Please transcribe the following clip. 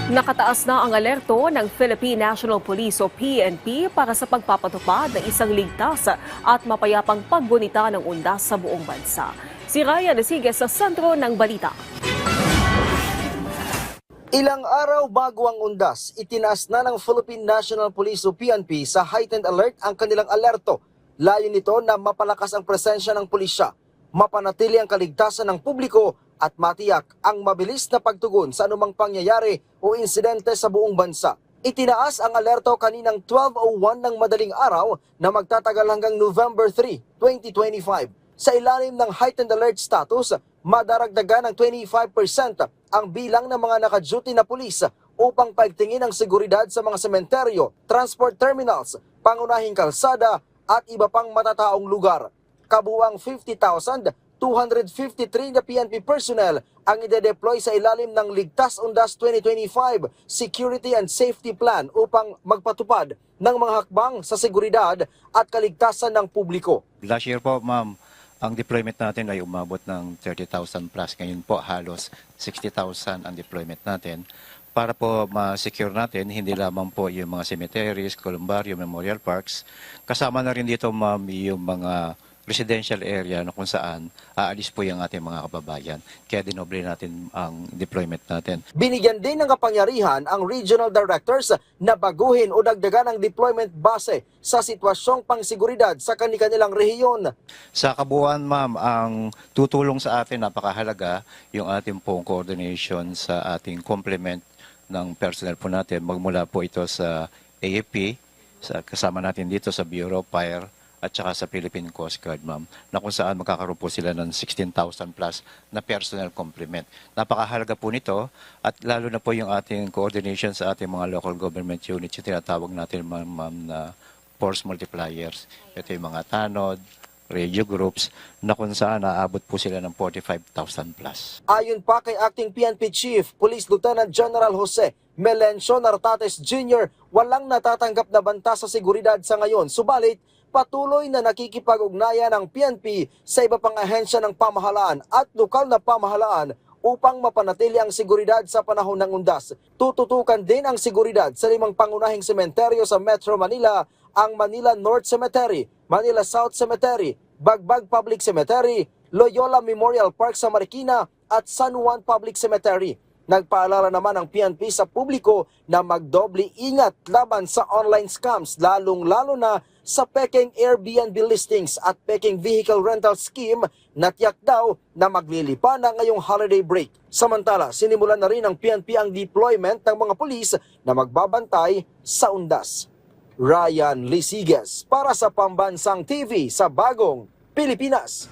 Nakataas na ang alerto ng Philippine National Police o PNP para sa pagpapatupad ng isang ligtas at mapayapang paggunita ng undas sa buong bansa. Si Ryan Nasigas sa sentro ng balita. Ilang araw bago ang undas, itinaas na ng Philippine National Police o PNP sa heightened alert ang kanilang alerto. Layo nito na mapalakas ang presensya ng pulisya, mapanatili ang kaligtasan ng publiko at matiyak ang mabilis na pagtugon sa anumang pangyayari o insidente sa buong bansa. Itinaas ang alerto kaninang 12:01 ng madaling araw na magtatagal hanggang November 3, 2025. Sa ilalim ng heightened alert status, madaragdagan ng 25% ang bilang ng mga naka-duty na pulis upang paigtingin ang seguridad sa mga sementeryo, transport terminals, pangunahing kalsada at iba pang matataong lugar. Kabuang 50,253 na PNP personnel ang ide-deploy sa ilalim ng Ligtas Undas 2025 Security and Safety Plan upang magpatupad ng mga hakbang sa seguridad at kaligtasan ng publiko. Last year po, ma'am, ang deployment natin ay umabot ng 30,000 plus. Ngayon po, halos 60,000 ang deployment natin. Para po ma-secure natin, hindi lamang po yung mga cemeteries, columbarium, memorial parks. Kasama na rin dito, ma'am, yung mga residential area na kung saan aalis po yung ating mga kababayan. Kaya dinoble natin ang deployment natin. Binigyan din ng kapangyarihan ang regional directors na baguhin o dagdagan ang deployment base sa sitwasyong pangsiguridad sa kanilang rehiyon. Sa kabuuan, ma'am, ang tutulong sa atin napakahalaga yung ating pong coordination sa ating complement ng personnel po natin. Magmula po ito sa AFP, kasama natin dito sa Bureau of Fire, at saka sa Philippine Coast Guard, ma'am, na kung saan magkakaroon po sila ng 16,000 plus na personnel complement. Napakahalaga po nito at lalo na po yung ating coordination sa ating mga local government units, yung tinatawag natin, ma'am, na force multipliers. Ito yung mga tanod, radio groups, na kung saan naabot po sila ng 45,000 plus. Ayon pa kay Acting PNP Chief, Police Lieutenant General Jose Melencio Nartates Jr., walang natatanggap na banta sa seguridad sa ngayon. Subalit, patuloy na nakikipag-ugnayan ng PNP sa iba pang ahensya ng pamahalaan at lokal na pamahalaan upang mapanatili ang seguridad sa panahon ng undas. Tututukan din ang seguridad sa 5 pangunahing sementeryo sa Metro Manila, ang Manila North Cemetery, Manila South Cemetery, Bagbag Public Cemetery, Loyola Memorial Park sa Marikina at San Juan Public Cemetery. Nagpaalala naman ang PNP sa publiko na magdoble ingat laban sa online scams, lalong-lalo na sa peking Airbnb listings at peking vehicle rental scheme na tiyak daw na maglilipa na ngayong holiday break. Samantala, sinimulan na rin ng PNP ang deployment ng mga pulis na magbabantay sa undas. Ryan Lisigas para sa Pambansang TV sa Bagong Pilipinas.